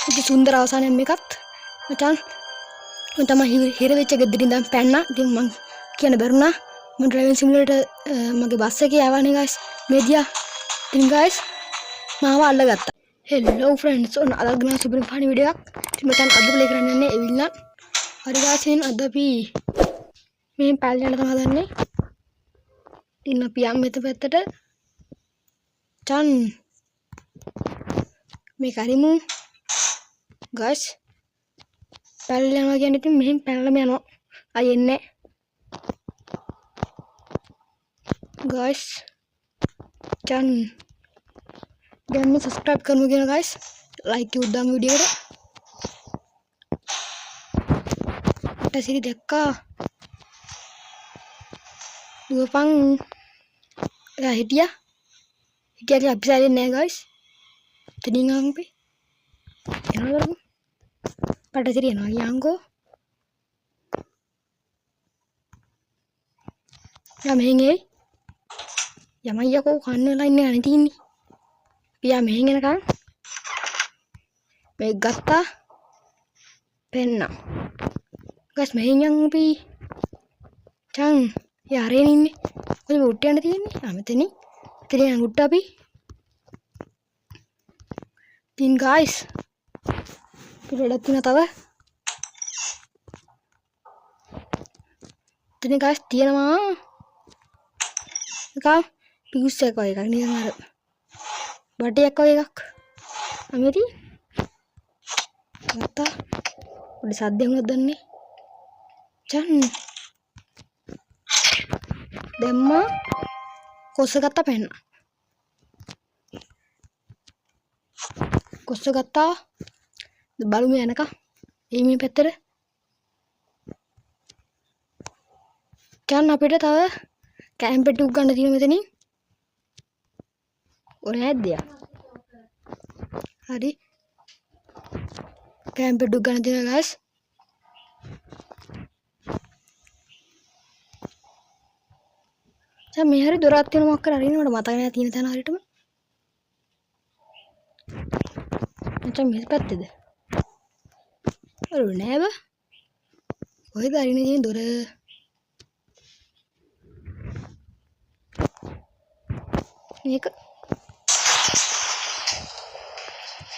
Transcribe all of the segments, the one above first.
ඉතින් සුන්දර අවසානයක් මේකත්. මචං මම තමයි හිර වෙච්ච ගෙදරින් ඉඳන් පැන්නා. ඉතින් මං කියන්න බැරුණා. මම ඩ්‍රයිවිං සිමුලේටර් මගේ බස් එකේ ආවනේ guys. මේ දිහා. ඉතින් guys මාව අල්ලගත්තා. හෙලෝ ෆ්‍රෙන්ඩ්ස් ඔන්න අද ගන්න සුපිරි ෆනි වීඩියෝ එකක්. ඉතින් මචං අද ප්ලේ කරන්න යන්නේ එවිල්ලා. හරි guys එහෙනම් අද අපි මේ පැල් යන තමයි හදන්නේ. ඉතින් අපි යම් මෙත පැත්තට චන් මේ කරිමු guys පැල් යනවා කියන්නේ ඉතින් මෙහෙන් පැනලම යනවා. අය එන්නේ guys චන් දැන් subscribe කරමු කියන guys like උද්දාම වීඩියෝ එකට. සිරි දැක්කා දුවපන් හිටියා අපි සැලෙන්නේ නැහැ guys. එතනින් ආම්පේ යනවා බලමු. පටසිරි යනවා යංගෝ. යා මෙහෙන් එයි යමයියකෝ කන්න වෙලා ඉන්නේ අනේ තින්නේ. පියා මෙහෙන් එනකන් මේ ගත්තා පෙන්න guys මෙහෙන් යන් අපි චන් යාරේ ඉන්නේ කොහේ උට්ට යන්න තියෙන්නේ. මෙතනින් යන් උට්ට අපි තින් guys පිටඩක් තියෙන තව එතන guys තියෙනවා එකක් පියුස් එකක් වගේ එකක් නිකන් අර බටයක් වගේ එකක්. අමෙති ගත්තා පොඩි සද්දයක් වුණත් දන්නේ චන් දැම්මා කොස්ස ගත්තා පෙන්න කොස්ස ගත්තා බලමු යනකම් මේ පැත්තට චන් අපිට තව කැම්ප් එක ගන්න තියෙන මෙතනින් ඕනේ නැද්ද යා හරි කැම්ප් එක ගන්න තියෙන guys දැන් මේ හරි දොරක් තියෙන මොකක් කරලා හරිනවද මතක නැහැ තියෙන තැන හරියටම. මචං මේ පැත්තේද අර නෑ බා කොහෙද හරිනේ තියෙන දොර. මේක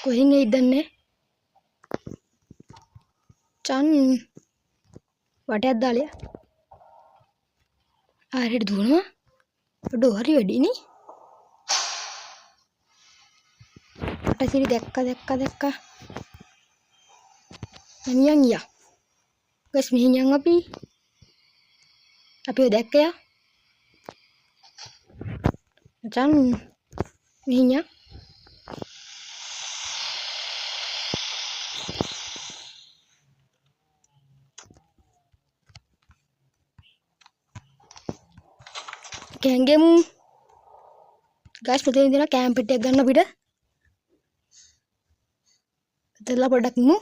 කොහෙන් එයිද දන්නේ චන් වටයක් දාලා ආරෙට දුවනවා ඔඩ හරි වැඩිනේ. පටසිරි දැක්ක මියන් යා guys මෙහෙන් යන් අපි දැක්කයා මචං මෙහෙන් යා කැංගෙමු guys මෙතන ඉඳලා කැම්ප් එකක් ගන්න අපිට. එතනලා පොඩ්ඩක් ඉමු.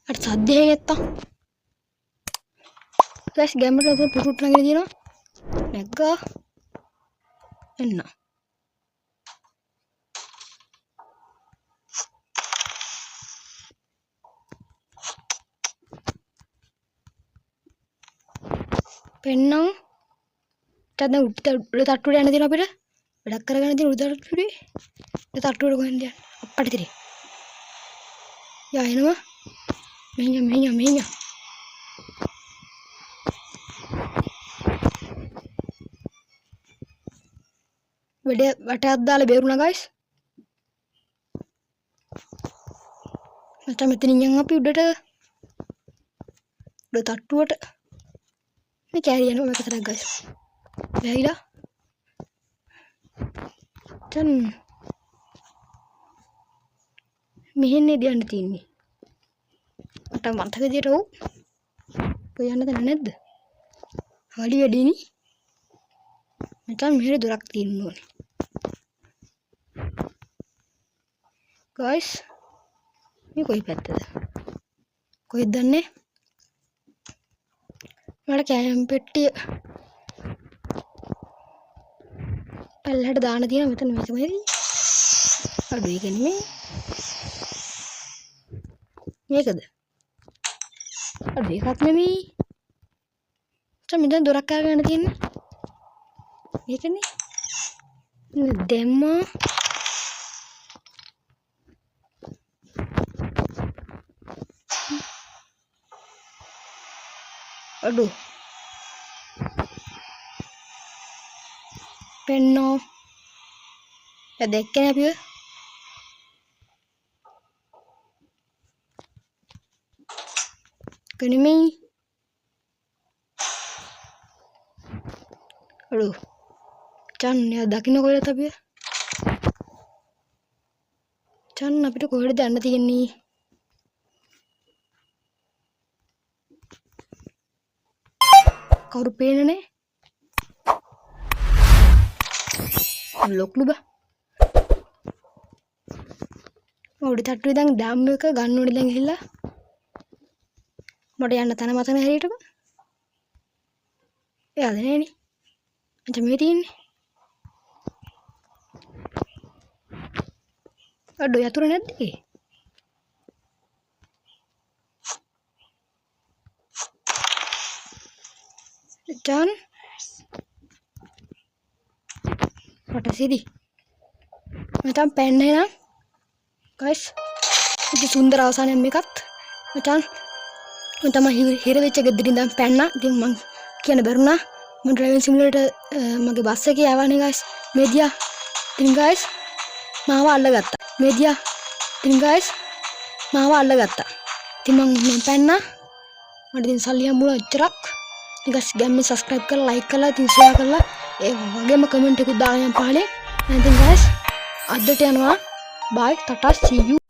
අර සද්දේ නැත්තම් guys ගැම්මට උතන පුරුට් නගින දිනවා නැග්ගා එන්න පෙන්නම් දැන් උඩ තට්ටුවට යන්න දින අපිට වැඩක් කරගන්න දින උඩ තට්ටුවට කොහෙන්ද යන්නේ අප්පට තිරේ යා එනවා මෙහෙන් වටයක් දාලා බේරුණා guys. මචං මෙතනින් යන් අපි උඩ තට්ටුවට මේ කෑලි යනවා මේක තරක් guys. බැරිලා චන් මෙහෙන් නේද යන්න තියෙන්නේ. මට මතක විදියට ඔව් කොයි යන්නද නැද්ද හරි වැඩිනේ මචං මෙහෙර දොරක් තියෙන්න ඕනේ guys. මේ කොයි පැත්තද කොහෙද දන්නේ මට කැම්ප් පෙට්ටිය පැල්ලට දාන්න තියෙන මෙතන මේක මෙහෙදි. අඩු එක නෙමෙයි. මේකද? අඩු එකක් නෙමෙයි. මෙතන දොරක් අරගෙන තියෙන්නේ. මේකනේ. දැම්මා. අඩු. පෙන්නෝ. දැක්කනේ අපිව. කණිමේ. අඩු. චන් දකින්න කොහෙද අපිව? චන් අපිට කොහෙද යන්න තියෙන්නේ? කවුරු පේන්නේ නැහැ? ලොක්ලු බා. ඔඩි තට්ටුවේ දැන් ඩෑම් එක ගන්න ඕනේ දැන් ගිහිල්ලා. මට යන්න තන මතන හැරියටම. එයාද නෑනේ. අද මේ තියෙන්නේ. අඩෝ යතුරු නැද්ද ඒ? ජාන් මට සිදි මචං පැන්නේ නම් ගයිස් ඉතින් සුන්දර අවසානයක් මේකත් මචං මම තමයි හිර වෙච්ච ගෙදරින් ඉඳන් පැන්නා. ඉතින් මං කියන්න බැරුණා. මම ඩ්‍රයිවිං සිමුලේටර් මගේ බස් එකේ ආවනේ ගයිස්. මේදියා ඉතින් ගයිස් මාව අල්ලගත්තා. මේදියා ඉතින් ගයිස් මාව අල්ලගත්තා. ඉතින් මම පැන්නා. මට ඉතින් සල්ලි හම්බුණා එච්චරක්. ඉතින් ගයිස් ගැම්මේ subscribe කරලා like කරලා ඉතින් share කරලා ඒ වගේම comment එකක් දාලා යන්න පහලින්. ඉතින් ගයිස් අදට යනවා. bye tata see you.